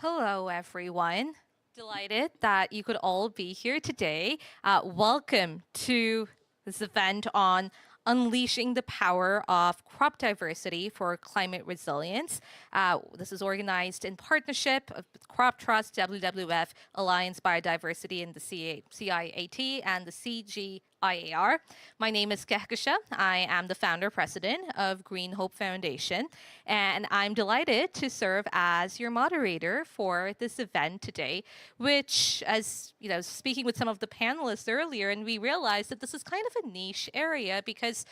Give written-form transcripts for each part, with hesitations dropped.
Hello, everyone. Delighted that you could all be here today. Welcome to this event on unleashing the power of crop diversity for climate resilience. This is organized in partnership with Crop Trust, WWF, Alliance Biodiversity, and the CIAT, and the CGIAR. My name is Kehkasha. I am the founder president of Green Hope Foundation, and I'm delighted to serve as your moderator for this event today, which, as you know, speaking with some of the panelists earlier, and we realized that this is kind of a niche area because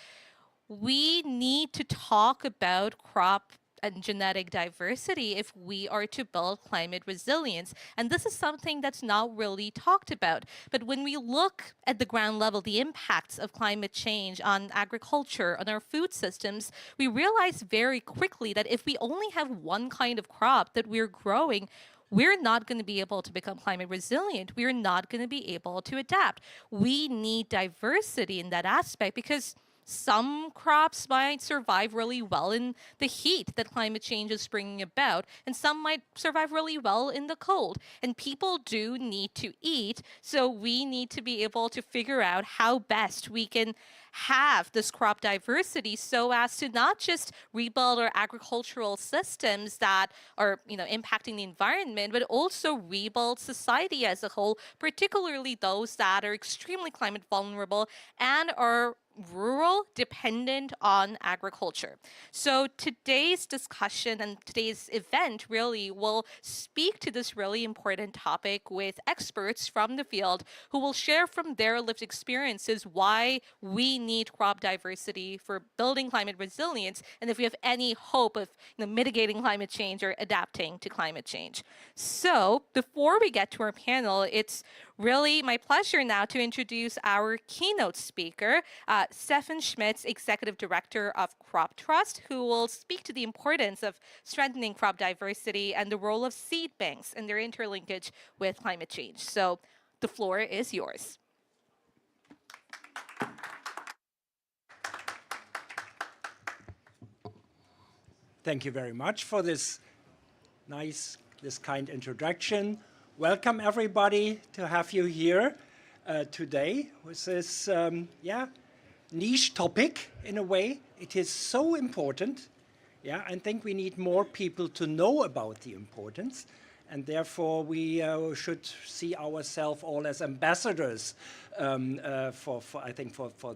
we need to talk about crop and genetic diversity if we are to build climate resilience. And this is something that's not really talked about. But when we look at the ground level, the impacts of climate change on agriculture, on our food systems, we realize very quickly that if we only have one kind of crop that we're growing, we're not going to be able to become climate resilient. We're not going to be able to adapt. We need diversity in that aspect because some crops might survive really well in the heat that climate change is bringing about, and some might survive really well in the cold. And people do need to eat, so we need to be able to figure out how best we can have this crop diversity so as to not just rebuild our agricultural systems that are, impacting the environment, but also rebuild society as a whole, particularly those that are extremely climate vulnerable and are rural, dependent on agriculture. So today's discussion and today's event really will speak to this really important topic with experts from the field who will share from their lived experiences why we need crop diversity for building climate resilience and if we have any hope of mitigating climate change or adapting to climate change. So before we get to our panel, it's really my pleasure now to introduce our keynote speaker, Stefan Schmitz, Executive Director of Crop Trust, who will speak to the importance of strengthening crop diversity and the role of seed banks and their interlinkage with climate change. So the floor is yours. Thank you very much for this kind introduction. Welcome everybody to have you here today with this niche topic in a way. It is so important. I think we need more people to know about the importance, and therefore we should see ourselves all as ambassadors for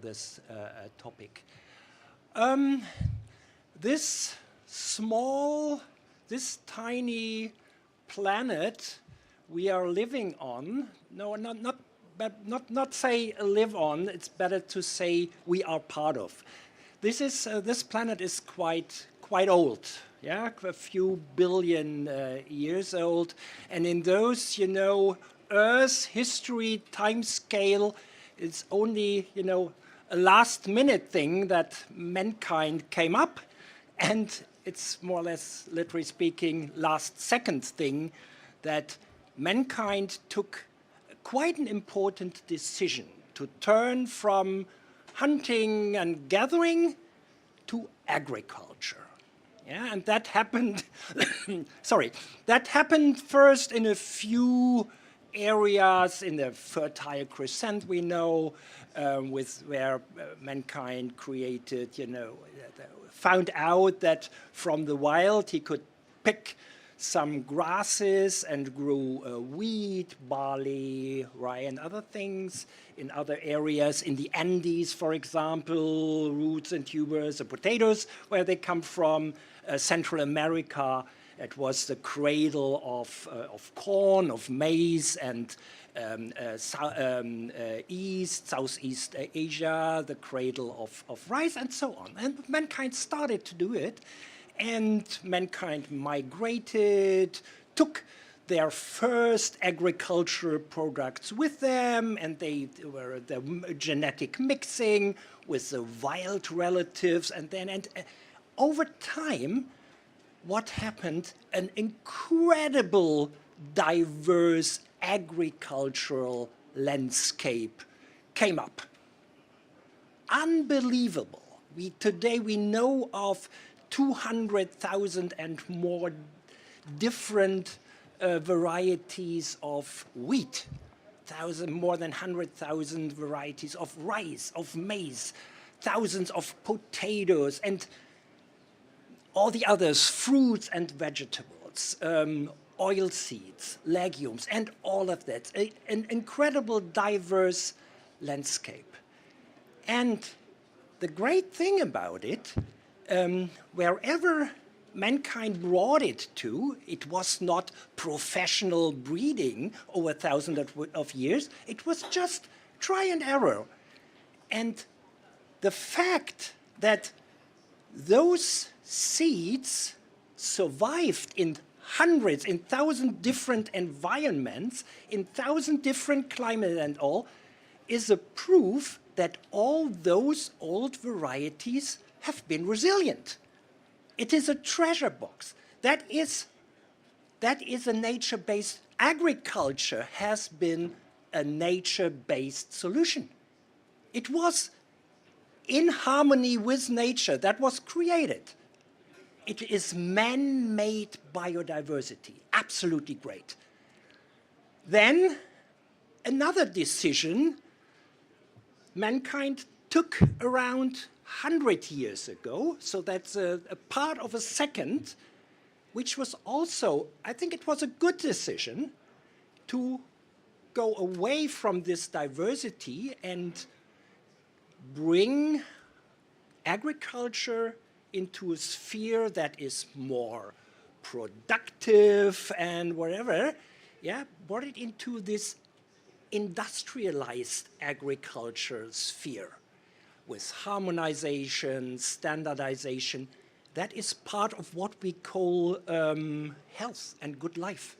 this topic. This tiny planet we are living on, not say live on, it's better to say we are part of. This planet is quite old, a few billion years old, and in those, Earth's history time scale is only, a last minute thing that mankind came up, and it's more or less, literally speaking, last second thing that mankind took quite an important decision to turn from hunting and gathering to agriculture. And that happened, that happened first in a few areas in the Fertile Crescent, we know, where mankind created, found out that from the wild he could pick some grasses and grew wheat, barley, rye, and other things. In other areas, in the Andes, for example, roots and tubers and potatoes, where they come from. Central America, it was the cradle of corn, of maize, and Southeast Asia, the cradle of rice, and so on. And mankind started to do it. And mankind migrated, took their first agricultural products with them, and they were the genetic mixing with the wild relatives. And over time, what happened? An incredible, diverse agricultural landscape came up. Unbelievable. Today we know of 200,000 and more different varieties of wheat, more than 100,000 varieties of rice, of maize, thousands of potatoes, and all the others, fruits and vegetables, oil seeds, legumes, and all of that. An incredible, diverse landscape. And the great thing about it, wherever mankind brought it to, it was not professional breeding over thousands of years. It was just try and error. And the fact that those seeds survived in hundreds, in 1,000 different environments, in 1,000 different climates and all, is a proof that all those old varieties have been resilient. It is a treasure box. That is a nature-based, agriculture has been a nature-based solution. It was in harmony with nature that was created. It is man-made biodiversity, absolutely great. Then another decision mankind took around 100 years ago, so that's a part of a second, which was also, I think it was a good decision to go away from this diversity and bring agriculture into a sphere that is more productive and whatever, yeah, brought it into this industrialized agriculture sphere with harmonization, standardization. That is part of what we call health and good life.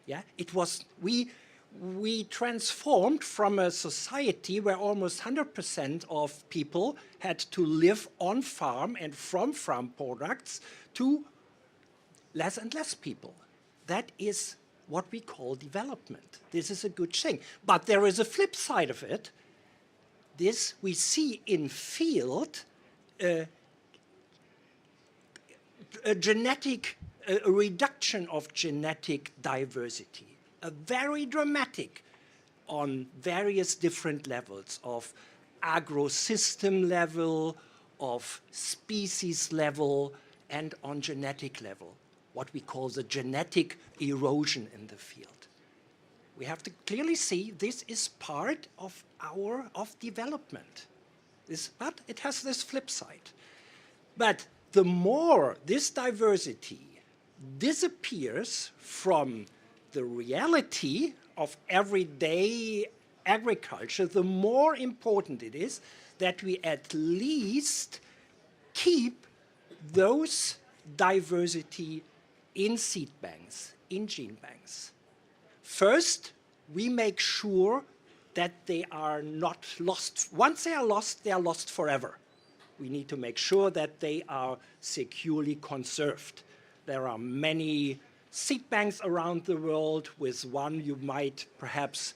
Yeah, it was, we transformed from a society where almost 100% of people had to live on farm and from farm products to less and less people. That is what we call development. This is a good thing. But there is a flip side of it. This we see in field a reduction of genetic diversity, a very dramatic on various different levels of agro-system level, of species level, and on genetic level, what we call the genetic erosion in the field. We have to clearly see this is part of development. But it has this flip side. But the more this diversity disappears from the reality of everyday agriculture, the more important it is that we at least keep those diversity in seed banks, in gene banks. First, we make sure that they are not lost. Once they are lost forever. We need to make sure that they are securely conserved. There are many seed banks around the world. With one you might perhaps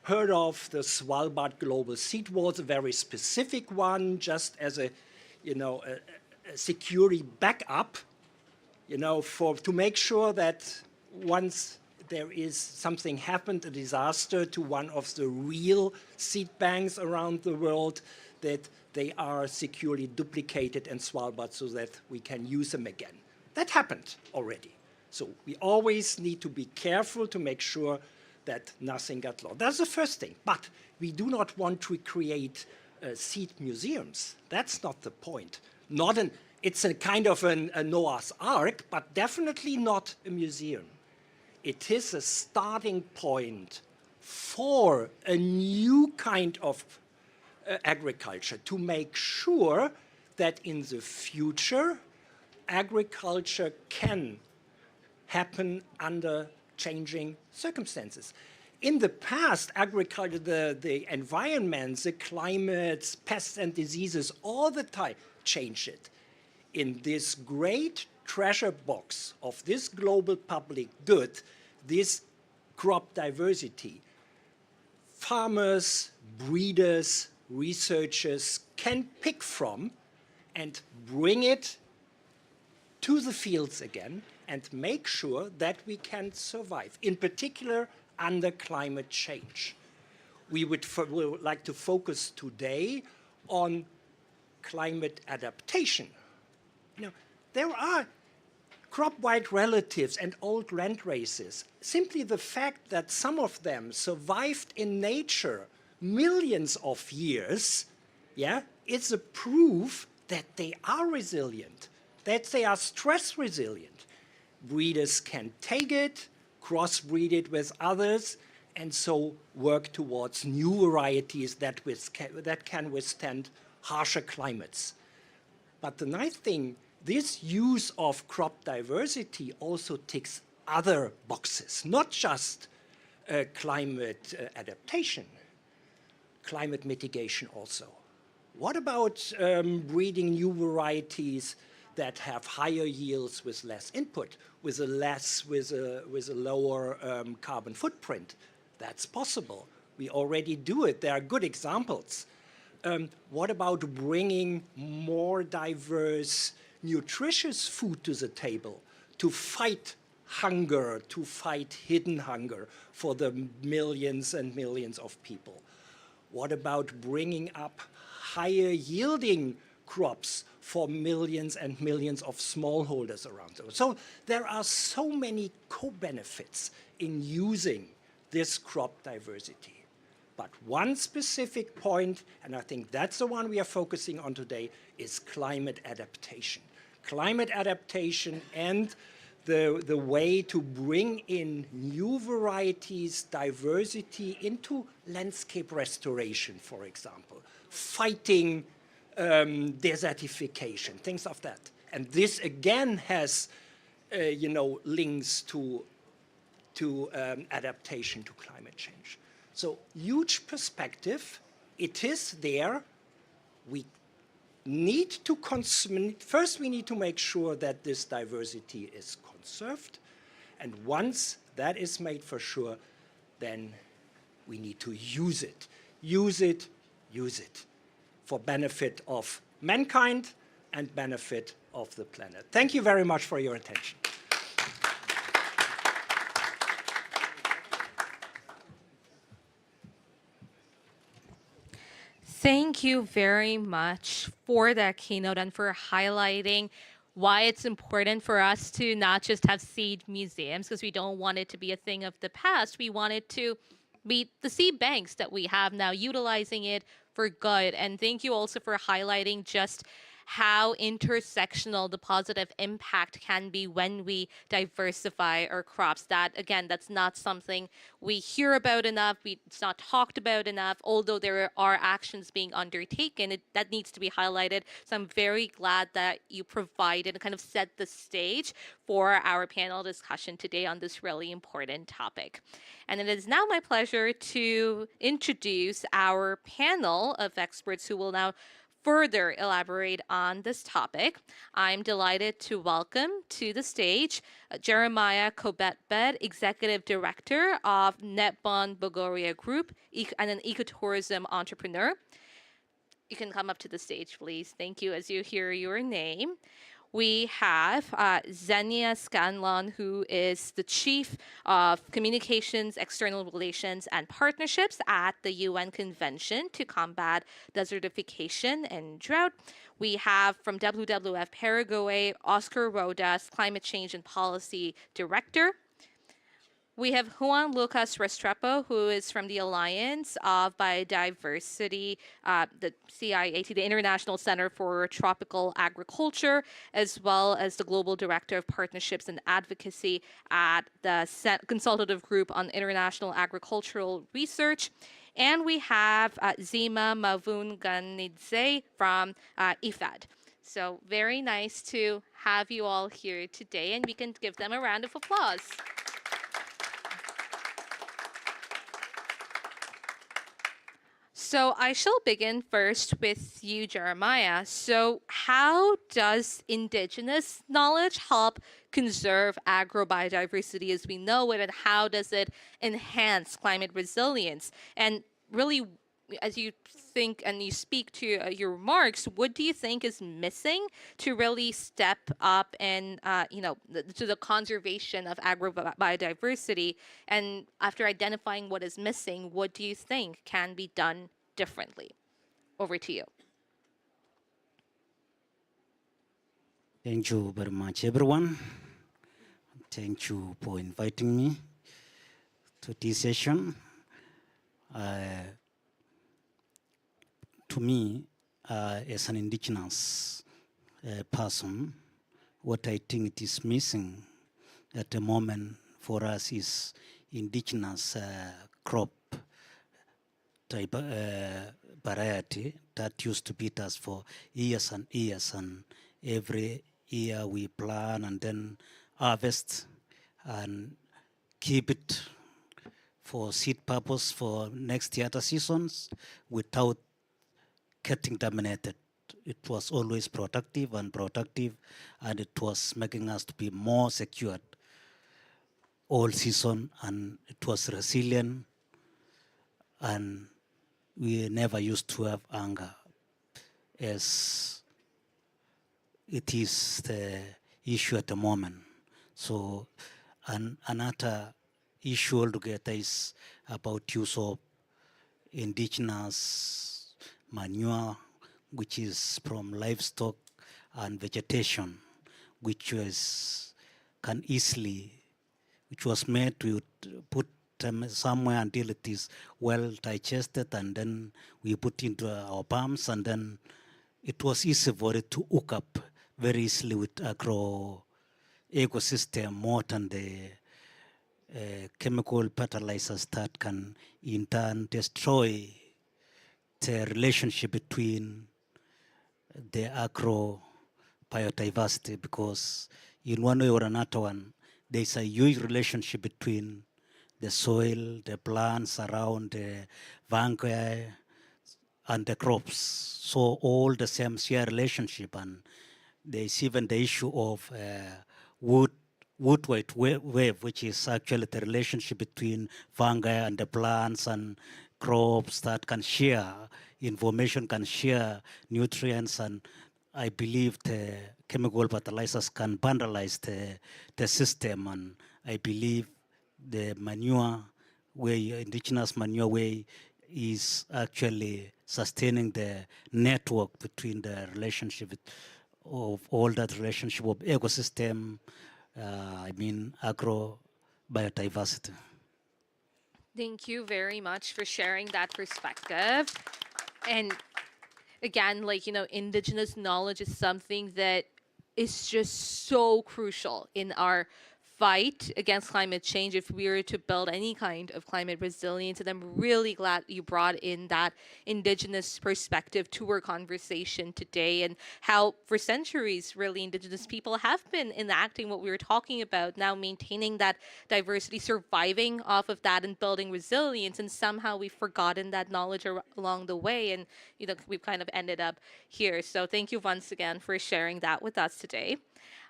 heard of, the Svalbard Global Seed Vault, a very specific one, just as a security backup, to make sure that once there is something happened, a disaster to one of the real seed banks around the world, that they are securely duplicated in Svalbard so that we can use them again. That happened already. So we always need to be careful to make sure that nothing got lost. That's the first thing. But we do not want to create seed museums. That's not the point. It's a kind of a Noah's Ark, but definitely not a museum. It is a starting point for a new kind of agriculture to make sure that in the future agriculture can happen under changing circumstances. In the past, agriculture, the environment, the climates, pests and diseases, all the time changed it. In this great treasure box of this global public good, this crop diversity, farmers, breeders, researchers can pick from and bring it to the fields again and make sure that we can survive, in particular under climate change. We would like to focus today on climate adaptation. You know, there are crop-wide relatives and old land races. Simply the fact that some of them survived in nature millions of years, yeah, it's a proof that they are resilient, that they are stress resilient. Breeders can take it, crossbreed it with others, and so work towards new varieties that can withstand harsher climates. But the nice thing, this use of crop diversity also ticks other boxes, not just climate adaptation, climate mitigation also. What about breeding new varieties that have higher yields with less input, with a lower carbon footprint? That's possible. We already do it. There are good examples. What about bringing more diverse, nutritious food to the table to fight hunger, to fight hidden hunger for the millions and millions of people? What about bringing up higher yielding crops for millions and millions of smallholders around the world? So there are so many co-benefits in using this crop diversity. But one specific point, and I think that's the one we are focusing on today, is climate adaptation. Climate adaptation and the way to bring in new varieties, diversity into landscape restoration, for example, fighting desertification, things of that. And this again has, links to adaptation to climate change. So huge perspective, it is there. We need to first we need to make sure that this diversity is conserved. And once that is made for sure, then we need to use it. Use it, use it for benefit of mankind and benefit of the planet. Thank you very much for your attention. Thank you very much for that keynote and for highlighting why it's important for us to not just have seed museums, because we don't want it to be a thing of the past. We want it to be the seed banks that we have now, utilizing it for good. And thank you also for highlighting just how intersectional the positive impact can be when we diversify our crops. That, again, that's not something we hear about enough. It's not talked about enough, although there are actions being undertaken. That needs to be highlighted. So I'm very glad that you provided and kind of set the stage for our panel discussion today on this really important topic. And it is now my pleasure to introduce our panel of experts who will now further elaborate on this topic. I'm delighted to welcome to the stage Jeremiah Kobetbed, Executive Director of Netbon Bogoria Group and an ecotourism entrepreneur. You can come up to the stage, please. Thank you as you hear your name. We have Xenia Scanlon, who is the Chief of Communications, External Relations, and Partnerships at the UN Convention to Combat Desertification and Drought. We have from WWF Paraguay, Oscar Rodas, Climate Change and Policy Director. We have Juan Lucas Restrepo, who is from the Alliance of Biodiversity, the CIAT, the International Center for Tropical Agriculture, as well as the Global Director of Partnerships and Advocacy at the Consultative Group on International Agricultural Research. And we have Zima Mavunganidze from IFAD. So very nice to have you all here today, and we can give them a round of applause. So I shall begin first with you, Jeremiah. So how does indigenous knowledge help conserve agrobiodiversity as we know it, and how does it enhance climate resilience? And really, as you think and you speak to your remarks, what do you think is missing to really step up and, to the conservation of agro-biodiversity? And after identifying what is missing, what do you think can be done differently? Over to you. Thank you very much, everyone. Thank you for inviting me to this session. To me, as an indigenous person, what I think it is missing at the moment for us is indigenous crop type variety that used to beat us for years and years, and every year we plant and then harvest and keep it for seed purpose for next year seasons without getting dominated. It was always productive, and it was making us to be more secured all season, and it was resilient, and we never used to have anger as it is the issue at the moment. So, another issue altogether is about use of indigenous manure, which is from livestock and vegetation, which was made to put them somewhere until it is well digested, and then we put into our palms, and then it was easy for it to hook up very easily with agro ecosystem more than the chemical fertilizers that can in turn destroy the relationship between the agro biodiversity, because in one way or another one, there's a huge relationship between the soil, the plants around the fungi, and the crops. So all the same share relationship, and there's even the issue of wood weight wave, which is actually the relationship between fungi and the plants and crops that can share information, can share nutrients, and I believe the chemical fertilizers can vandalize the system, and I believe the manure way, indigenous manure way, is actually sustaining the network between the relationship of all that relationship of ecosystem, agro biodiversity. Thank you very much for sharing that perspective. And again, indigenous knowledge is something that is just so crucial in our fight against climate change. If we were to build any kind of climate resilience, and I'm really glad you brought in that indigenous perspective to our conversation today, and how for centuries really indigenous people have been enacting what we were talking about, now maintaining that diversity, surviving off of that, and building resilience. And somehow we've forgotten that knowledge along the way, and we've kind of ended up here. So thank you once again for sharing that with us today.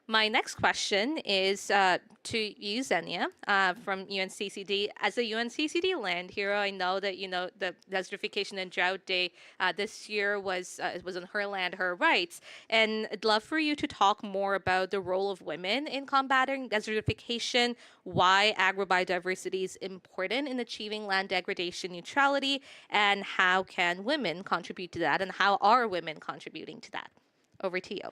My next question is to you, Xenia, from UNCCD. As a UNCCD land hero, I know that the Desertification and Drought Day this year was on her land, her rights, and I'd love for you to talk more about the role of women in combating desertification, why agrobiodiversity is important in achieving land degradation neutrality, and how can women contribute to that, and how are women contributing to that? Over to you.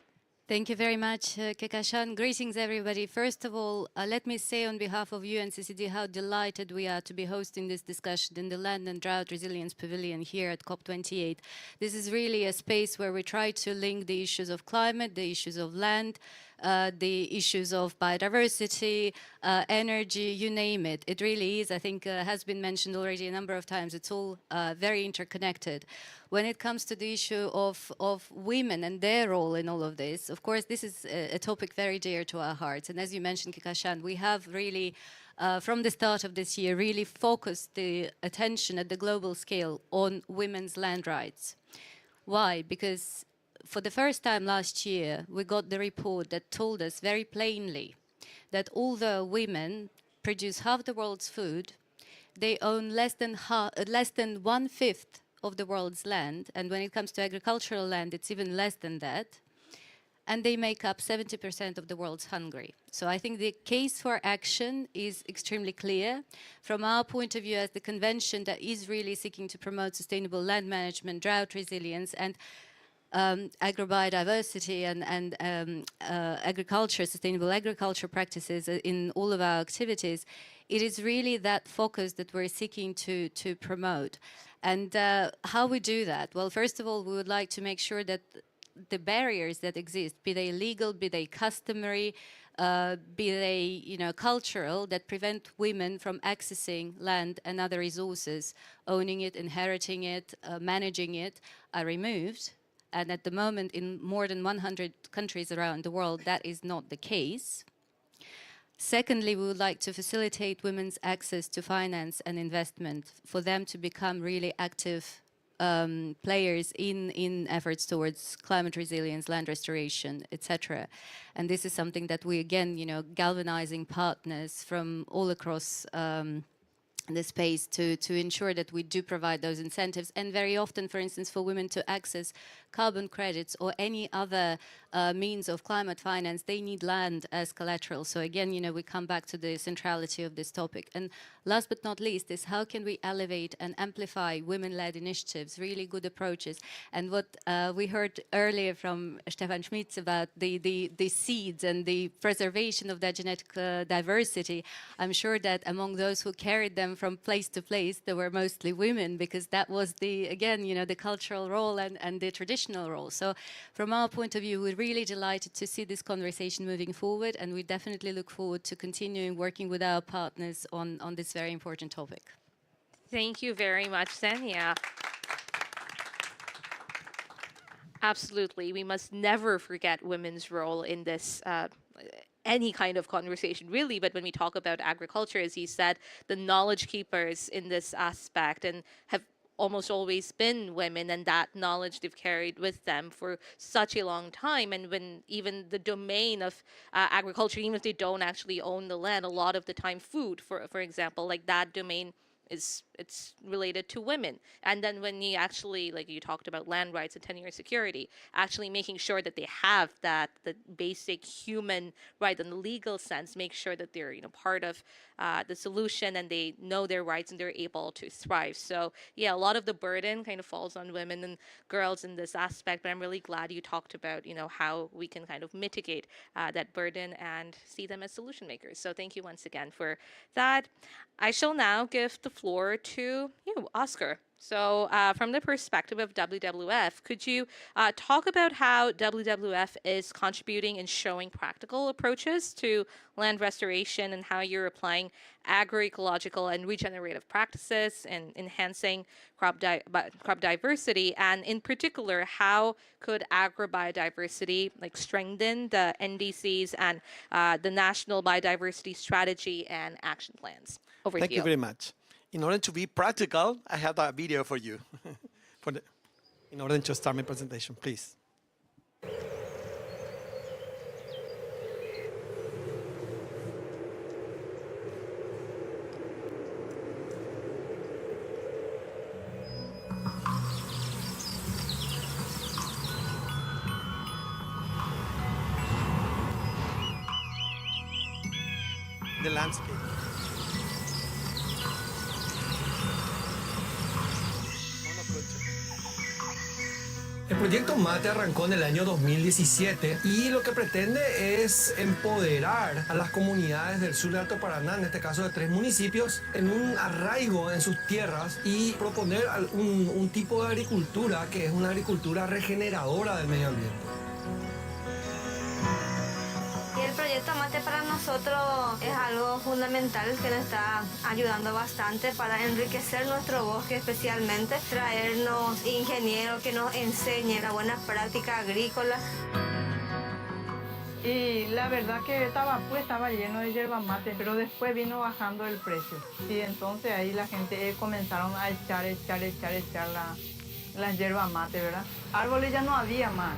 Thank you very much, Kekashan. Greetings, everybody. First of all, let me say on behalf of UNCCD how delighted we are to be hosting this discussion in the Land and Drought Resilience Pavilion here at COP28. This is really a space where we try to link the issues of climate, the issues of land, the issues of biodiversity, energy, you name it. It really is, I think, has been mentioned already a number of times. It's all very interconnected. When it comes to the issue of women and their role in all of this, of course, this is a topic very dear to our hearts. And as you mentioned, Kekashan, we have really, from the start of this year, really focused the attention at the global scale on women's land rights. Why? Because for the first time last year, we got the report that told us very plainly that although women produce half the world's food, they own less than 1/5 of the world's land, and when it comes to agricultural land, it's even less than that. And they make up 70% of the world's hunger. So I think the case for action is extremely clear. From our point of view as the convention that is really seeking to promote sustainable land management, drought resilience, and agrobiodiversity and agriculture, sustainable agriculture practices in all of our activities, it is really that focus that we're seeking to promote. And how we do that? Well, first of all, we would like to make sure that the barriers that exist, be they legal, be they customary, be they cultural, that prevent women from accessing land and other resources, owning it, inheriting it, managing it, are removed. And at the moment, in more than 100 countries around the world, that is not the case. Secondly, we would like to facilitate women's access to finance and investment, for them to become really active players in efforts towards climate resilience, land restoration, etc. And this is something that we, again, galvanizing partners from all across the space to ensure that we do provide those incentives. And very often, for instance, for women to access carbon credits or any other means of climate finance, they need land as collateral. So again, we come back to the centrality of this topic. And last but not least is how can we elevate and amplify women-led initiatives, really good approaches. And what we heard earlier from Stefan Schmitz about the seeds and the preservation of that genetic diversity, I'm sure that among those who carried them from place to place, there were mostly women, because that was the cultural role and the traditional role. So from our point of view, we're really delighted to see this conversation moving forward, and we definitely look forward to continuing working with our partners on this very important topic. Thank you very much, Xenia. Absolutely. We must never forget women's role in this any kind of conversation, really. But when we talk about agriculture, as you said, the knowledge keepers in this aspect and have almost always been women, and that knowledge they've carried with them for such a long time. And when even the domain of agriculture, even if they don't actually own the land, a lot of the time food, for example, like that domain it's related to women. And then when you actually, like you talked about land rights and 10-year security, actually making sure that they have that, the basic human right in the legal sense, make sure that they're part of the solution and they know their rights and they're able to thrive. So yeah, a lot of the burden kind of falls on women and girls in this aspect, but I'm really glad you talked about how we can kind of mitigate that burden and see them as solution makers. So thank you once again for that. I shall now give the floor to you, Oscar. So from the perspective of WWF, could you talk about how WWF is contributing and showing practical approaches to land restoration and how you're applying agroecological and regenerative practices and enhancing crop diversity? And in particular, how could agrobiodiversity strengthen the NDCs and the National Biodiversity Strategy and Action Plans? Over Thank to you very much. In order to be practical, I have a video for you in order to start my presentation, please. The landscape. El proyecto MATE arrancó en el año 2017 y lo que pretende es empoderar a las comunidades del sur de Alto Paraná, en este caso de 3 municipios, en un arraigo en sus tierras y proponer un tipo de agricultura que es una agricultura regeneradora del medio ambiente. Y el proyecto MATE para nosotros es algo fundamental que nos está ayudando bastante para enriquecer nuestro bosque, especialmente traernos ingenieros que nos enseñen la buena práctica agrícola. Y la verdad que Tabampú estaba lleno de yerba mate, pero después vino bajando el precio. Y entonces ahí la gente comenzaron a echar la yerba mate, ¿verdad? Árboles ya no había más.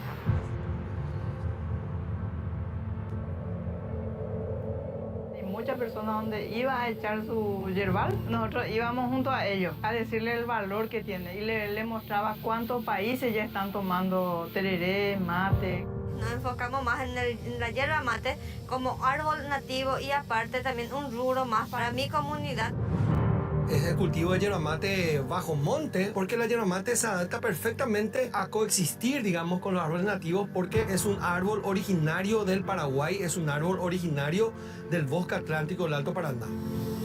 muchas personas donde iba a echar su yerbal, nosotros íbamos junto a ellos a decirle el valor que tiene y le mostraba cuántos países ya están tomando tereré, mate. Nos enfocamos más en la yerba mate como árbol nativo y aparte también un rubro más para mi comunidad. Es el cultivo de yerba mate bajo monte, porque la yerba mate se adapta perfectamente a coexistir, digamos, con los árboles nativos, porque es un árbol originario del Paraguay, es un árbol originario del bosque atlántico del Alto Paraná.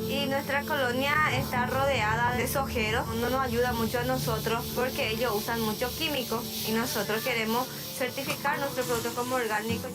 Y nuestra colonia está rodeada de sojeros, no nos ayuda mucho a nosotros porque ellos usan mucho químico y nosotros queremos certificar nuestro producto como orgánico.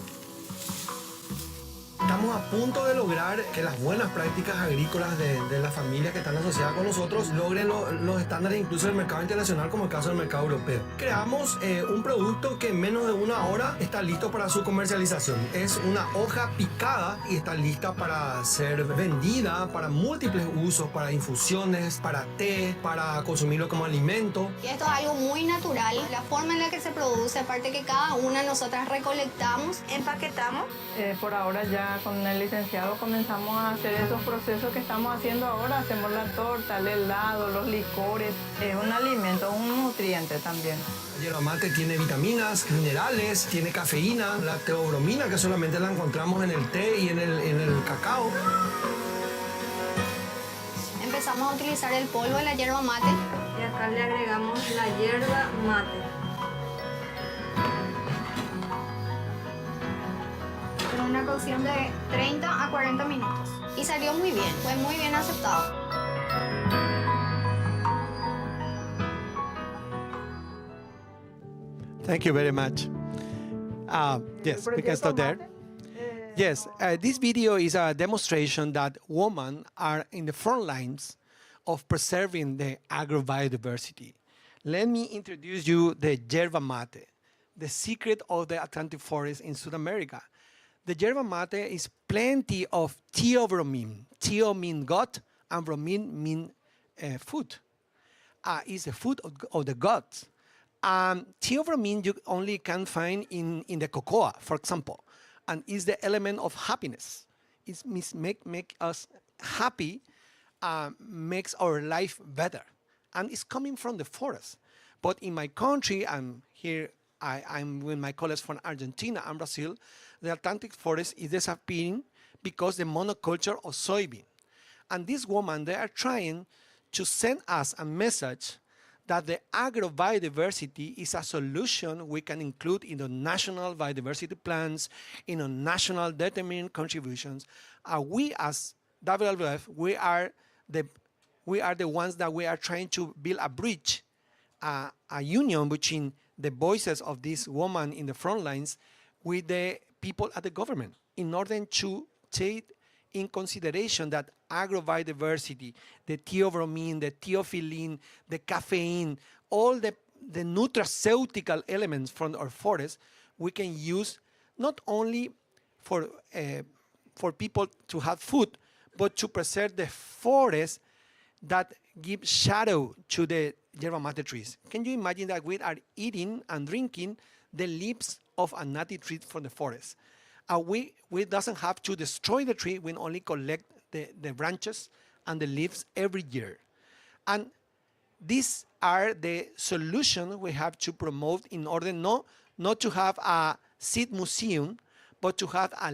Estamos a punto de lograr que las buenas prácticas agrícolas de las familias que están asociadas con nosotros logren los estándares incluso del mercado internacional, como el caso del mercado europeo. Creamos un producto que en menos de una hora está listo para su comercialización. Es una hoja picada y está lista para ser vendida para múltiples usos, para infusiones, para té, para consumirlo como alimento. Y esto es algo muy natural, la forma en la que se produce, aparte que cada una nosotras recolectamos, Empaquetamos. Por ahora ya con el licenciado comenzamos a hacer esos procesos que estamos haciendo ahora. Hacemos la torta, el helado, los licores. Es un alimento, un nutriente también. La yerba mate tiene vitaminas, minerales, tiene cafeína, la teobromina que solamente la encontramos en el té y en el cacao. empezamos a utilizar el polvo de la yerba mate. Y acá le agregamos la yerba mate. Con una cocción de 30 a 40 minutos. Y salió muy bien, fue muy bien aceptado. Thank you very much. Yes, we can stop there. Yes, this video is a demonstration that women are in the front lines of preserving the agrobiodiversity. Let me introduce you the yerba mate, the secret of the Atlantic forest in South America. The yerba mate is plenty of theobromine. Theo means gut and bromine means food. It's the food of the gods. Theobromine you only can find in the cocoa, for example, and is the element of happiness. It make us happy, makes our life better, and it's coming from the forest. But in my country, I'm here. I'm with my colleagues from Argentina and Brazil. The Atlantic forest is disappearing because the monoculture of soybean. And these women, they are trying to send us a message that the agrobiodiversity is a solution we can include in the national biodiversity plans, in the national determined contributions. We as WWF, we are the ones that we are trying to build a bridge, a union between the voices of these women in the front lines with the people at the government in order to take in consideration that agrobiodiversity, the theobromine, the theophylline, the caffeine, all the nutraceutical elements from our forest, we can use not only for people to have food, but to preserve the forest that give shadow to the yerba mate trees. Can you imagine that we are eating and drinking the leaves of a native tree from the forest? We doesn't have to destroy the tree, we only collect the branches and the leaves every year. And these are the solutions we have to promote in order not to have a seed museum, but to have a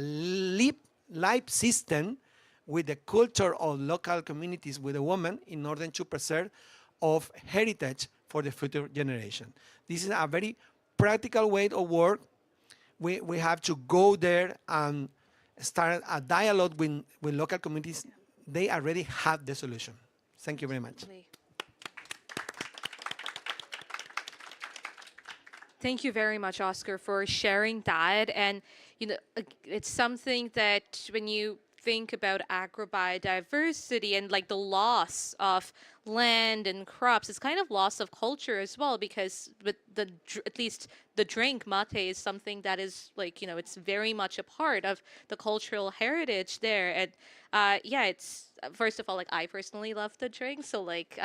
life system with the culture of local communities, with the women, in order to preserve of heritage for the future generation. This is a very practical way of work. We have to go there and start a dialogue with local communities. They already have the solution. Thank you very much. Thank you very much, Oscar, for sharing that. And it's something that when you think about agrobiodiversity and like the loss of land and crops, it's kind of loss of culture as well, because with at least the drink mate is something that is like, it's very much a part of the cultural heritage there. And yeah, it's first of all, like, I personally love the drink, so like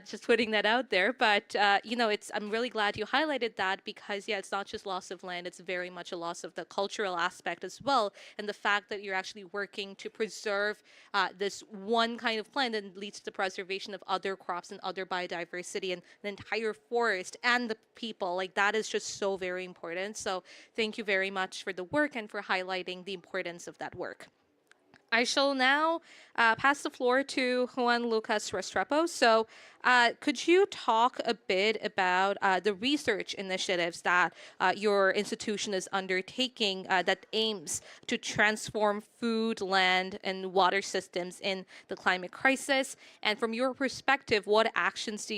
just putting that out there. But I'm really glad you highlighted that, because yeah, it's not just loss of land, it's very much a loss of the cultural aspect as well, and the fact that you're actually working to preserve this one kind of plant that leads to the preservation of other crops and other biodiversity and the entire forest and the people. Like, that is just so very important. So thank you very much for the work and for highlighting the importance of that work. I shall now pass the floor to Juan Lucas Restrepo. So could you talk a bit about the research initiatives that your institution is undertaking that aims to transform food, land, and water systems in the climate crisis? And from your perspective, what actions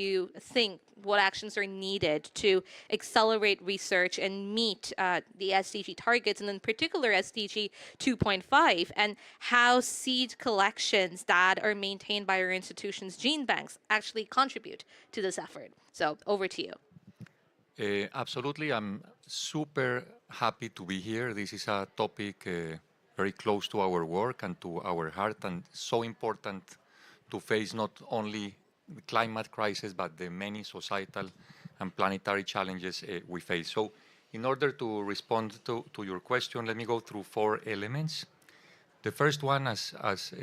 are needed to accelerate research and meet the SDG targets, and in particular SDG 2.5, and how seed collections that are maintained by your institution's gene banks actually contribute to this effort? So over to you. Absolutely. I'm super happy to be here. This is a topic very close to our work and to our heart, and so important to face not only the climate crisis, but the many societal and planetary challenges we face. So in order to respond to your question, let me go through 4 elements. The first one, as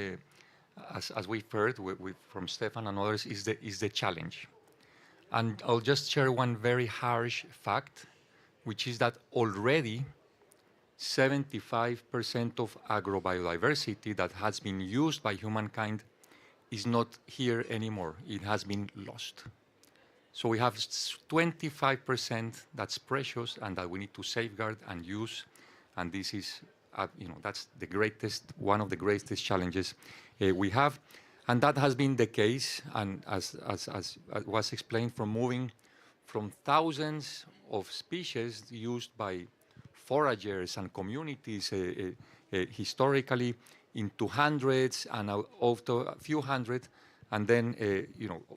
we've heard from Stefan and others, is the challenge. And I'll just share one very harsh fact, which is that already 75% of agrobiodiversity that has been used by humankind is not here anymore. It has been lost. So we have 25% that's precious and that we need to safeguard and use. And this is, that's one of the greatest challenges we have. And that has been the case, and as was explained, from moving from thousands of species used by foragers and communities historically into hundreds and out to a few hundred, and then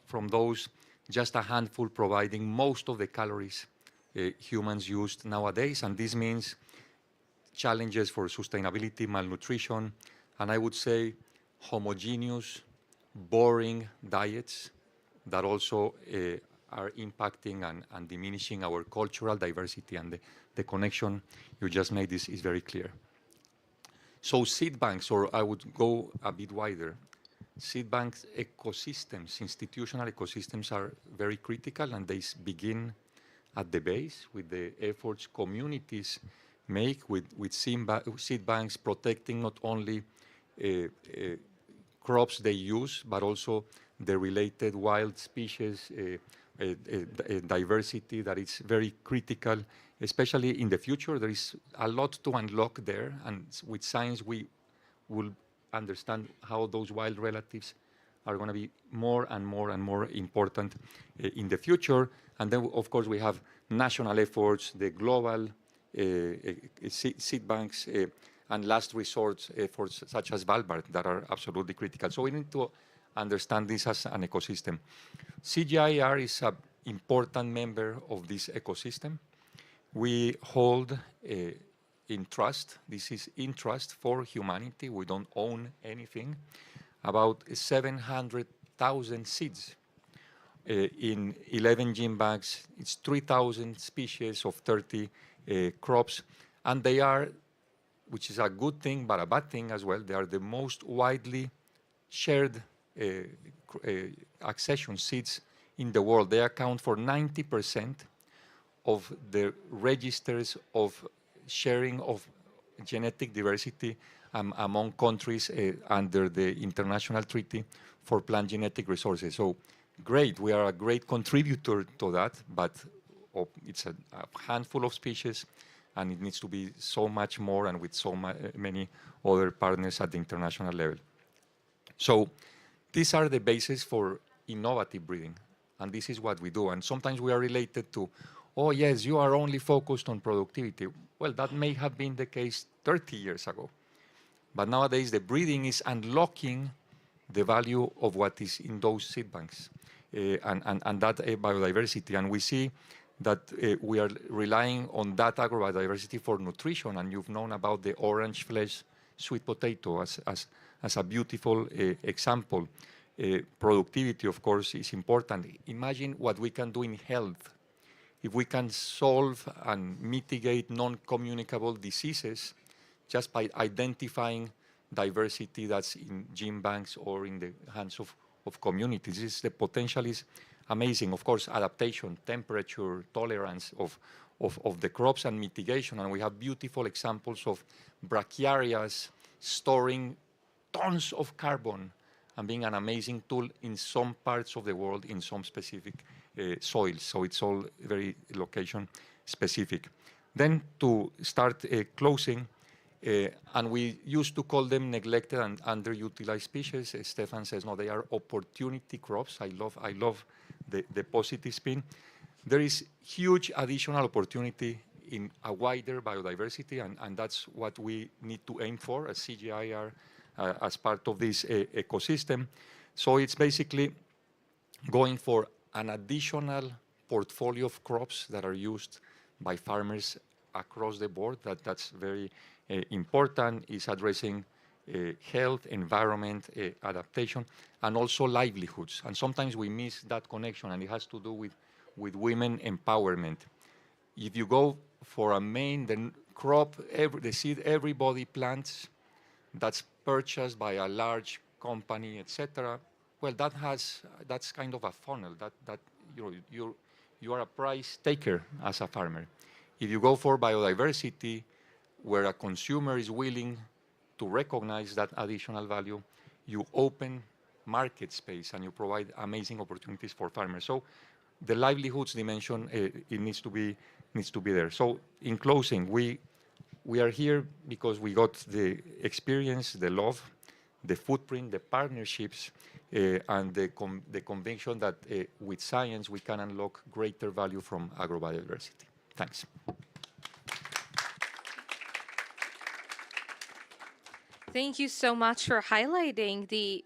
from those, just a handful providing most of the calories humans used nowadays. And this means challenges for sustainability, malnutrition, and I would say homogeneous, boring diets that also are impacting and diminishing our cultural diversity, and the connection you just made is very clear. So seed banks, or I would go a bit wider, seed banks ecosystems, institutional ecosystems, are very critical, and they begin at the base with the efforts communities make with seed banks, protecting not only crops they use, but also the related wild species diversity that is very critical, especially in the future. There is a lot to unlock there, and with science we will understand how those wild relatives are going to be more and more and more important in the future. And then, of course, we have national efforts, the global seed banks, and last resort efforts such as Svalbard that are absolutely critical. So we need to understand this as an ecosystem. CGIAR is an important member of this ecosystem. We hold in trust, this is in trust for humanity, we don't own anything, about 700,000 seeds in 11 gene banks. It's 3,000 species of 30 crops, and they are, which is a good thing but a bad thing as well, they are the most widely shared accession seeds in the world. They account for 90% of the registers of sharing of genetic diversity among countries under the International Treaty for Plant Genetic Resources. So great, we are a great contributor to that, but it's a handful of species, and it needs to be so much more, and with so many other partners at the international level. So these are the bases for innovative breeding, and this is what we do. And sometimes we are related to, oh yes, you are only focused on productivity. Well, that may have been the case 30 years ago. But nowadays the breeding is unlocking the value of what is in those seed banks and that biodiversity. And we see that we are relying on that agrobiodiversity for nutrition. And you've known about the orange flesh sweet potato as a beautiful example. Productivity, of course, is important. Imagine what we can do in health. If we can solve and mitigate non-communicable diseases just by identifying diversity that's in gene banks or in the hands of communities. The potential is amazing. Of course, adaptation, temperature, tolerance of the crops and mitigation. And we have beautiful examples of brachiarias storing tons of carbon and being an amazing tool in some parts of the world in some specific soils. So it's all very location specific. Then to start closing, and we used to call them neglected and underutilized species. Stefan says, no, they are opportunity crops. I love the positive spin. There is huge additional opportunity in a wider biodiversity, and that's what we need to aim for as CGIAR as part of this ecosystem. So it's basically going for an additional portfolio of crops that are used by farmers across the board. That's very important, is addressing health, environment, adaptation, and also livelihoods. And sometimes we miss that connection, and it has to do with women empowerment. If you go for a the crop, the seed everybody plants, that's purchased by a large company, etc. Well, that's kind of a funnel. That you are a price taker as a farmer. If you go for biodiversity, where a consumer is willing to recognize that additional value, you open market space and you provide amazing opportunities for farmers. So the livelihoods dimension, it needs to be there. So in closing, we are here because we got the experience, the love, the footprint, the partnerships, and the conviction that with science we can unlock greater value from agrobiodiversity. Thanks. Thank you so much for highlighting the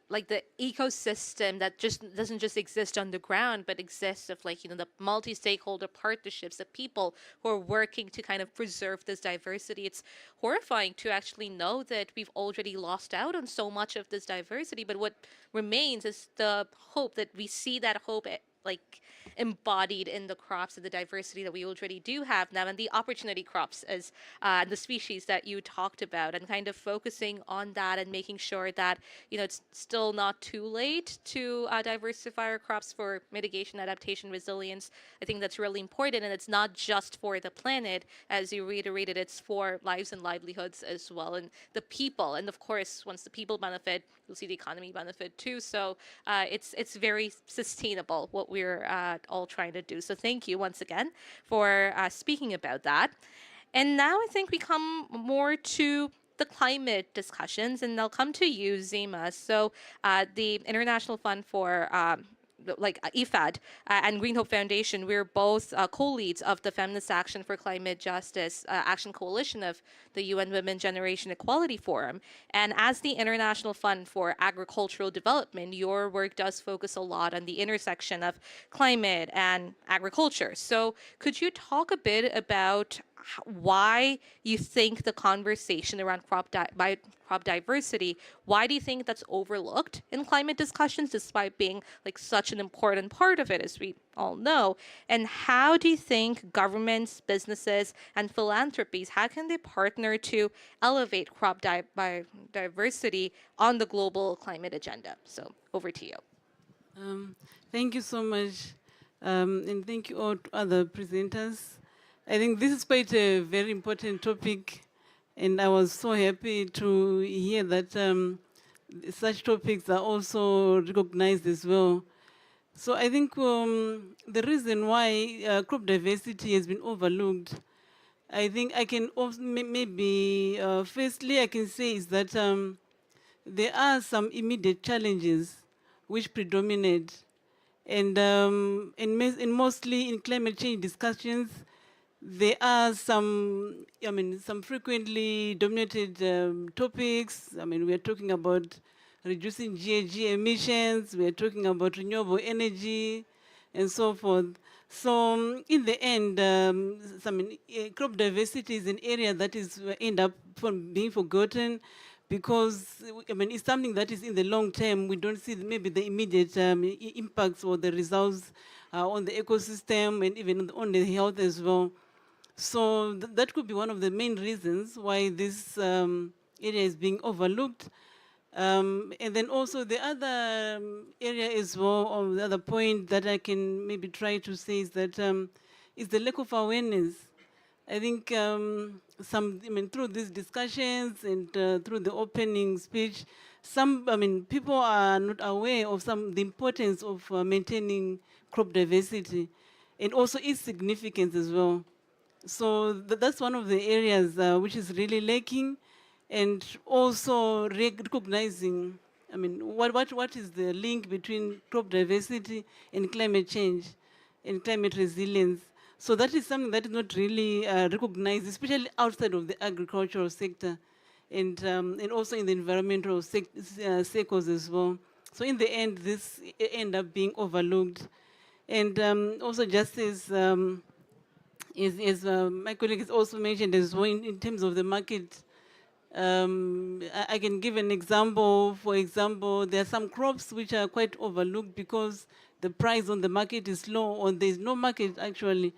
ecosystem that doesn't just exist on the ground, but exists of the multi-stakeholder partnerships, the people who are working to kind of preserve this diversity. It's horrifying to actually know that we've already lost out on so much of this diversity, but what remains is the hope that we see that hope embodied in the crops and the diversity that we already do have now, and the opportunity crops as the species that you talked about, and kind of focusing on that and making sure that it's still not too late to diversify our crops for mitigation, adaptation, resilience. I think that's really important, and it's not just for the planet, as you reiterated, it's for lives and livelihoods as well, and the people. And of course, once the people benefit, you'll see the economy benefit too. So it's very sustainable what we're all trying to do. So thank you once again for speaking about that. And now I think we come more to the climate discussions, and they'll come to you, Zima. So the International Fund for IFAD and Green Hope Foundation, we're both co-leads of the Feminist Action for Climate Justice Action Coalition of the UN Women Generation Equality Forum. And as the International Fund for Agricultural Development, your work does focus a lot on the intersection of climate and agriculture. So could you talk a bit about why you think the conversation around crop diversity, why do you think that's overlooked in climate discussions despite being such an important part of it, as we all know? And how do you think governments, businesses, and philanthropies, how can they partner to elevate crop diversity on the global climate agenda? So over to you. Thank you so much, and thank you all to other presenters. I think this is quite a very important topic, and I was so happy to hear that such topics are also recognized as well. So I think the reason why crop diversity has been overlooked, I think I can also maybe, firstly I can say is that there are some immediate challenges which predominate, and mostly in climate change discussions, there are some frequently dominated topics. I mean, we are talking about reducing GHG emissions, we are talking about renewable energy, and so forth. So in the end, crop diversity is an area that is end up being forgotten because it's something that is in the long term. We don't see maybe the immediate impacts or the results on the ecosystem and even on the health as well. So that could be one of the main reasons why this area is being overlooked. And then also the other area as well, or the other point that I can maybe try to say is that is the lack of awareness. I think through these discussions and through the opening speech, people are not aware of the importance of maintaining crop diversity and also its significance as well. So that's one of the areas which is really lacking, and also recognizing, what is the link between crop diversity and climate change and climate resilience. So that is something that is not really recognized, especially outside of the agricultural sector and also in the environmental sectors as well. So in the end, this end up being overlooked. And also just as my colleague has also mentioned as well, in terms of the market, I can give an example. For example, there are some crops which are quite overlooked because the price on the market is low, or there's no market actually.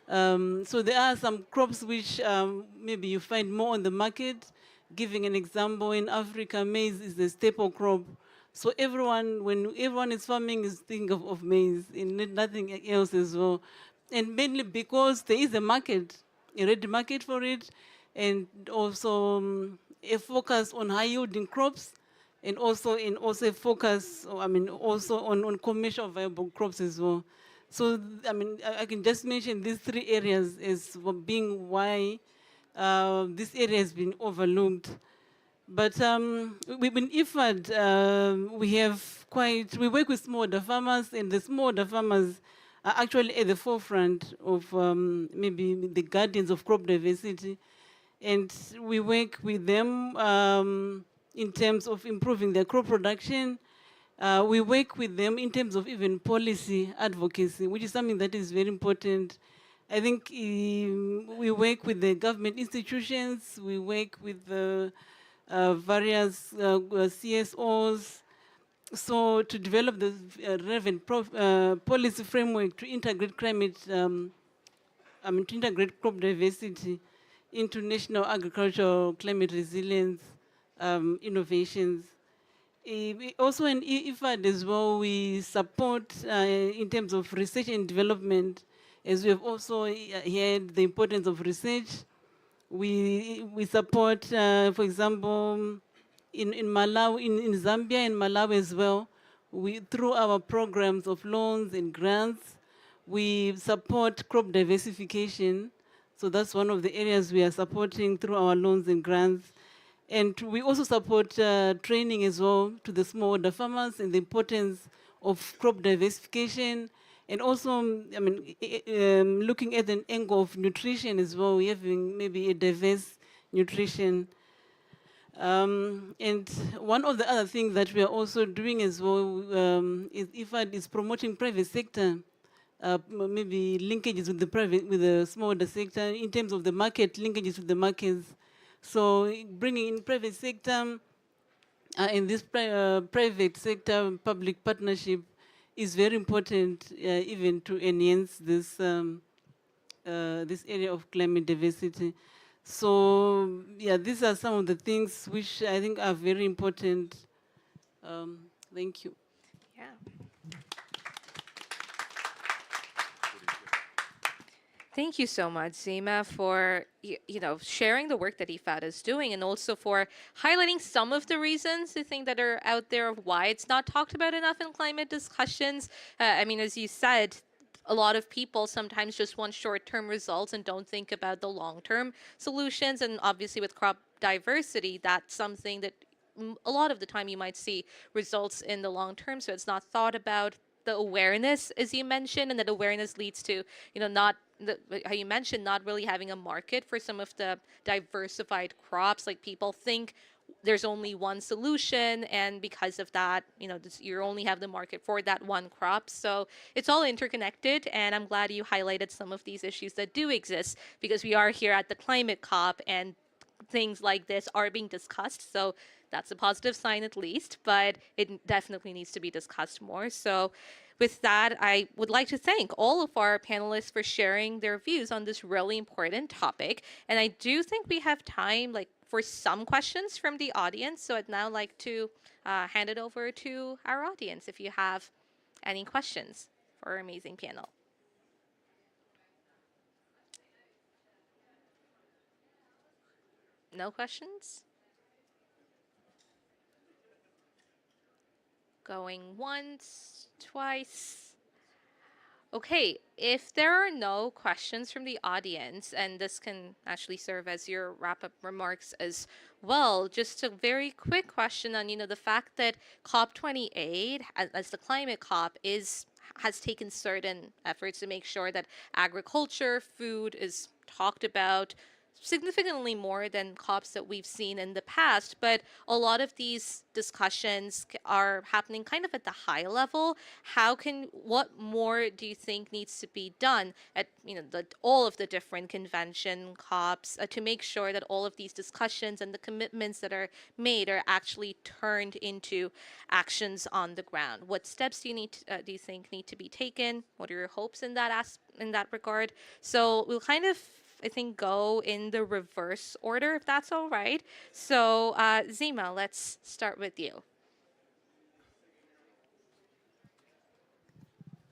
So there are some crops which maybe you find more on the market. Giving an example, in Africa, maize is a staple crop. So when everyone is farming, is thinking of maize and nothing else as well. And mainly because there is a market, a ready market for it, and also a focus on high-yielding crops, and also a focus, also on commercial viable crops as well. So, I can just mention these three areas as being why this area has been overlooked. But in IFAD, we work with smallholder farmers, and the smallholder farmers are actually at the forefront of maybe the guardians of crop diversity. And we work with them in terms of improving their crop production. We work with them in terms of even policy advocacy, which is something that is very important. I think we work with the government institutions, we work with the various CSOs, so to develop the relevant policy framework to integrate to integrate crop diversity into national agricultural climate resilience innovations. Also in IFAD as well, we support in terms of research and development, as we have also heard the importance of research. We support, for example, in Malawi, in Zambia and Malawi as well, through our programs of loans and grants, we support crop diversification. So that's one of the areas we are supporting through our loans and grants. And we also support training as well to the smallholder farmers and the importance of crop diversification. And also, looking at an angle of nutrition as well, we having maybe a diverse nutrition. And one of the other things that we are also doing as well is IFAD is promoting private sector, maybe linkages with the smallholder sector in terms of the market, linkages with the markets. So bringing in private sector in this private sector public partnership is very important, even to enhance this this area of climate diversity. So yeah, these are some of the things which I think are very important. Thank you. Yeah. Thank you so much, Zima, for sharing the work that IFAD is doing, and also for highlighting some of the reasons I think that are out there of why it's not talked about enough in climate discussions. As you said, a lot of people sometimes just want short-term results and don't think about the long-term solutions. And obviously with crop diversity, that's something that a lot of the time you might see results in the long term. So it's not thought about. The awareness, as you mentioned, and that awareness leads to, how you mentioned, not really having a market for some of the diversified crops. Like people think there's only one solution, and because of that, you only have the market for that one crop. So it's all interconnected, and I'm glad you highlighted some of these issues that do exist, because we are here at the climate COP, and things like this are being discussed. So that's a positive sign, at least, but it definitely needs to be discussed more. So with that, I would like to thank all of our panelists for sharing their views on this really important topic. And I do think we have time for some questions from the audience. So I'd now like to hand it over to our audience if you have any questions for our amazing panel. No questions? Going once, twice. Okay, if there are no questions from the audience, and this can actually serve as your wrap-up remarks as well, just a very quick question on, the fact that COP28, as the climate COP, has taken certain efforts to make sure that agriculture, food is talked about significantly more than COPs that we've seen in the past, but a lot of these discussions are happening kind of at the high level. What more do you think needs to be done at all of the different convention COPs to make sure that all of these discussions and the commitments that are made are actually turned into actions on the ground? What steps do you think need to be taken? What are your hopes in that regard? So we'll kind of, I think, go in the reverse order, if that's all right. So, Zima, let's start with you.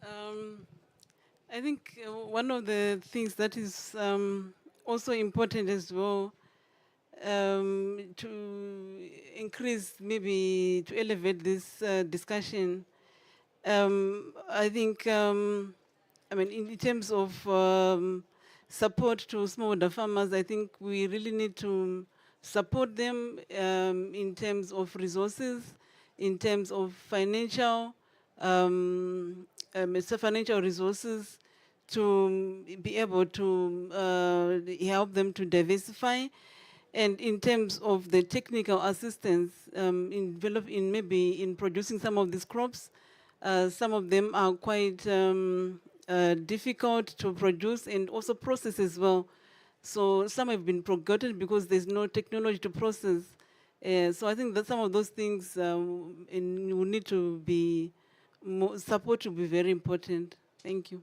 I think one of the things that is also important as well, to increase, maybe to elevate this discussion, I think, in terms of support to smallholder farmers, I think we really need to support them in terms of resources, in terms of financial resources, to be able to help them to diversify, and in terms of the technical assistance in producing some of these crops. Some of them are quite difficult to produce and also process as well. So some have been forgotten because there's no technology to process. So I think that some of those things will need to be, support will be very important. Thank you.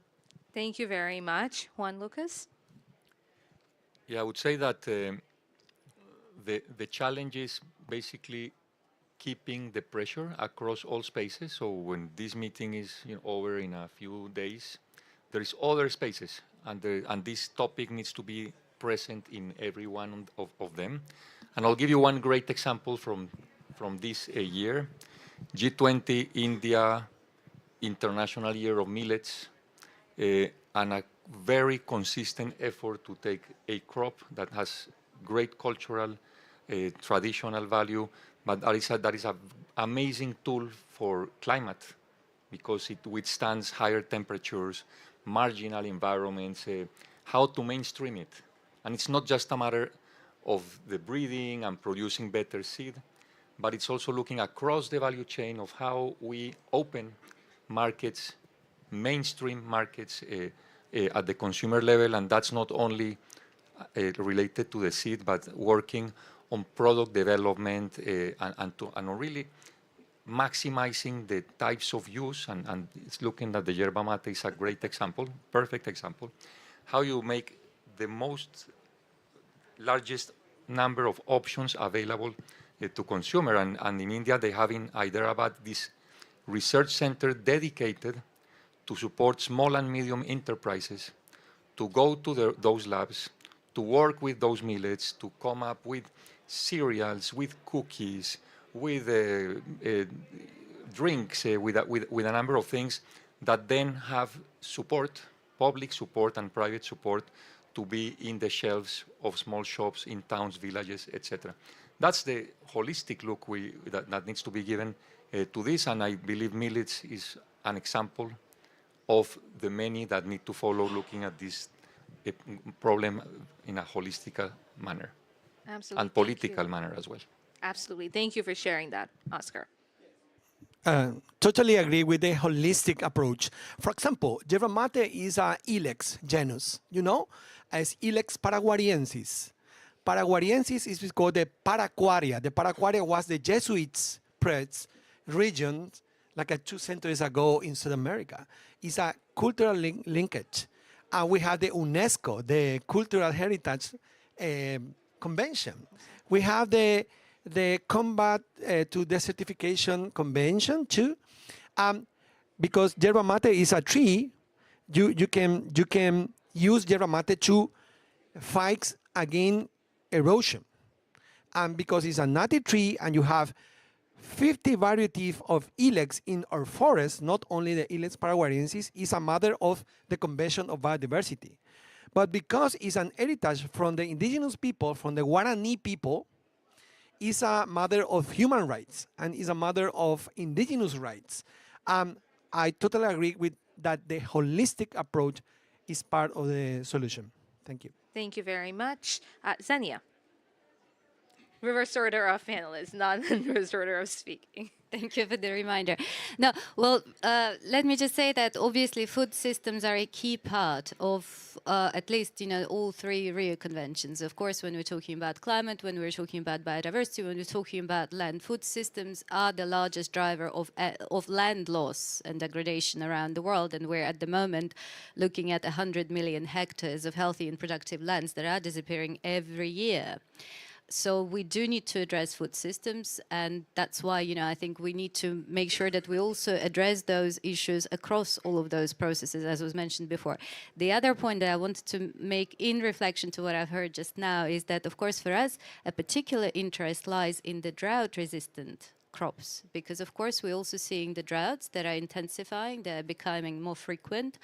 Thank you very much. Juan Lucas? Yeah, I would say that the challenge is basically keeping the pressure across all spaces. So when this meeting is over in a few days, there is other spaces, and this topic needs to be present in every one of them. And I'll give you one great example from this year. G20 India International Year of Millets, and a very consistent effort to take a crop that has great cultural, traditional value, but that is an amazing tool for climate because it withstands higher temperatures, marginal environments, how to mainstream it. And it's not just a matter of the breeding and producing better seed, but it's also looking across the value chain of how we open markets, mainstream markets at the consumer level, and that's not only related to the seed, but working on product development and really maximizing the types of use, and it's looking at the yerba mate is a great example, perfect example, how you make the largest number of options available to consumer. And in India, they have in Hyderabad this research center dedicated to support small and medium enterprises to go to those labs, to work with those millets, to come up with cereals, with cookies, with drinks, with a number of things that then have support, public support and private support, to be in the shelves of small shops in towns, villages, etc. That's the holistic look that needs to be given to this, and I believe millets is an example of the many that need to follow looking at this problem in a holistic manner. Absolutely. And political manner as well. Absolutely. Thank you for sharing that, Oscar. Totally agree with the holistic approach. For example, yerba mate is a ilex genus, as Ilex paraguariensis. Paraguariensis is called the Paraguaria. The Paraguaria was the Jesuits' spread region like 2 centuries ago in South America. It's a cultural linkage. And we have the UNESCO, the Cultural Heritage Convention. We have the Combat to Desertification Convention too. Because yerba mate is a tree, you can use yerba mate to fight against erosion. And because it's a native tree and you have 50 varieties of ilex in our forest, not only the Ilex paraguariensis, is a matter of the Convention of Biodiversity. But because it's an heritage from the indigenous people, from the Guarani people, it's a matter of human rights and is a matter of indigenous rights. I totally agree with that the holistic approach is part of the solution. Thank you. Thank you very much. Xenia. Reverse order of panelists, not in reverse order of speaking. Thank you for the reminder. No, well, let me just say that obviously food systems are a key part of at least, all three Rio conventions. Of course, when we're talking about climate, when we're talking about biodiversity, when we're talking about land, food systems are the largest driver of land loss and degradation around the world. And we're at the moment looking at 100 million hectares of healthy and productive lands that are disappearing every year. So we do need to address food systems, and that's why, I think we need to make sure that we also address those issues across all of those processes, as was mentioned before. The other point that I wanted to make in reflection to what I've heard just now is that, of course, for us, a particular interest lies in the drought-resistant crops, because of course we're also seeing the droughts that are intensifying, they're becoming more frequent.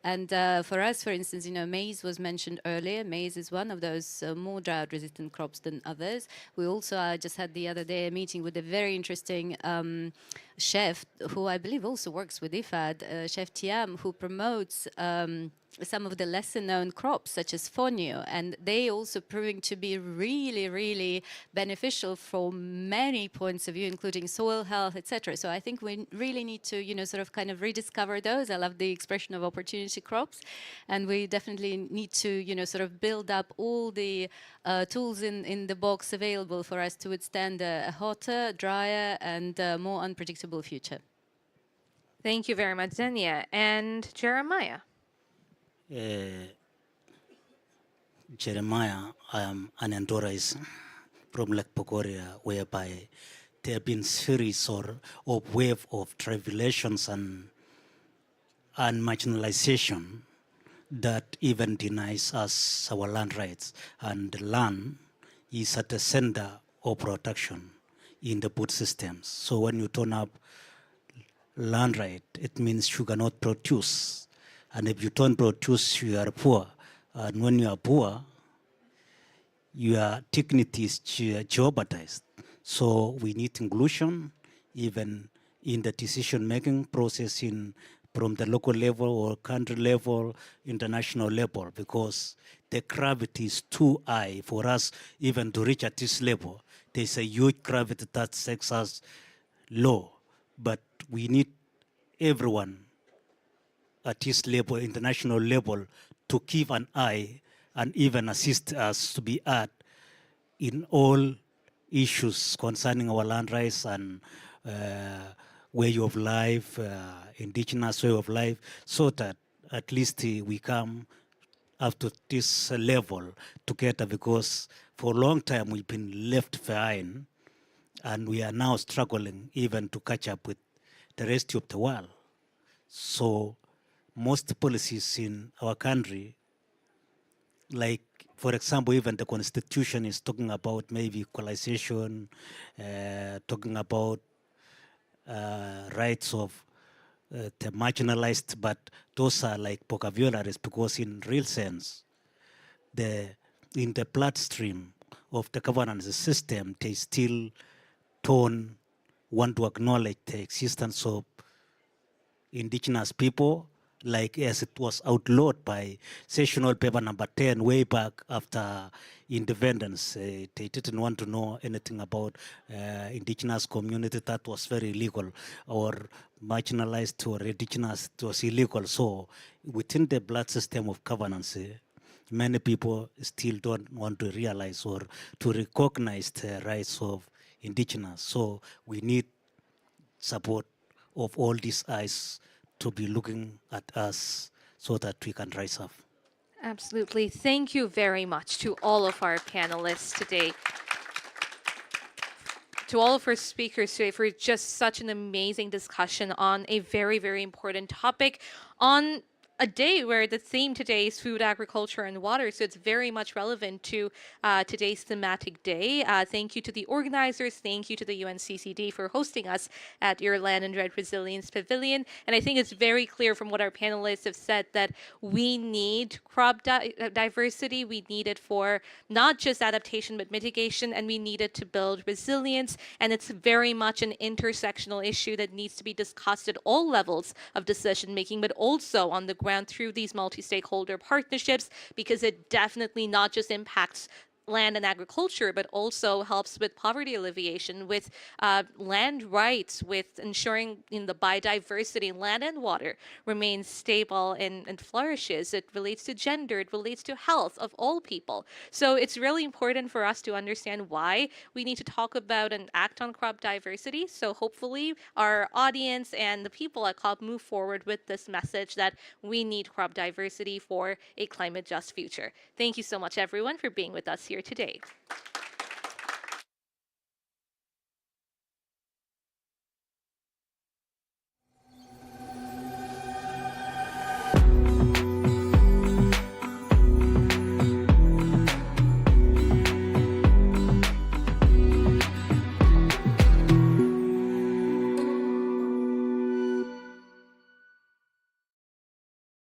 And for us, for instance, maize was mentioned earlier. Maize is one of those more drought-resistant crops than others. We also just had the other day a meeting with a very interesting chef who I believe also works with IFAD, Chef Tiam, who promotes some of the lesser-known crops, such as fonio, and they also proving to be really, really beneficial from many points of view, including soil health, etc. So I think we really need to, sort of kind of rediscover those. I love the expression of opportunity crops, and we definitely need to, sort of build up all the tools in the box available for us to withstand a hotter, drier, and more unpredictable future. Thank you very much, Xenia. And Jeremiah. Jeremiah, I am an endurance from Lake Pogoria, whereby there have been series of wave of tribulations and marginalization that even denies us our land rights. And the land is at the center of production in the food systems. So when you turn up land right, it means you cannot produce. And if you don't produce, you are poor. And when you are poor, your dignity is jeopardized. So we need inclusion, even in the decision-making process from the local level or country level, international level, because the gravity is too high for us even to reach at this level. There's a huge gravity that takes us low, but we need everyone at this level, international level, to keep an eye and even assist us to be at in all issues concerning our land rights and way of life, indigenous way of life, so that at least we come up to this level together, because for a long time we've been left behind and we are now struggling even to catch up with the rest of the world. So most policies in our country, like, for example, even the Constitution is talking about maybe equalization, talking about rights of the marginalized, but those are like vocabularies, because in real sense, in the bloodstream of the governance system, they still don't want to acknowledge the existence of indigenous people like as it was outlawed by sessional paper number 10 way back after independence. They didn't want to know anything about indigenous community. That was very illegal, or marginalized or indigenous, it was illegal. So within the blood system of governance, many people still don't want to realize or to recognize the rights of indigenous. So we need support of all these eyes to be looking at us so that we can rise up. Absolutely. Thank you very much to all of our panelists today. To all of our speakers today for just such an amazing discussion on a very, very important topic on a day where the theme today is food, agriculture, and water. So it's very much relevant to today's thematic day. Thank you to the organizers. Thank you to the UNCCD for hosting us at your Land and Drought Resilience Pavilion. And I think it's very clear from what our panelists have said that we need crop diversity. We need it for not just adaptation, but mitigation, and we need it to build resilience. And it's very much an intersectional issue that needs to be discussed at all levels of decision making, but also on the ground through these multi-stakeholder partnerships, because it definitely not just impacts land and agriculture, but also helps with poverty alleviation, with land rights, with ensuring the biodiversity, land and water remains stable and flourishes. It relates to gender, it relates to health of all people. So it's really important for us to understand why we need to talk about and act on crop diversity. So hopefully our audience and the people at COP move forward with this message that we need crop diversity for a climate just future. Thank you so much, everyone, for being with us here today.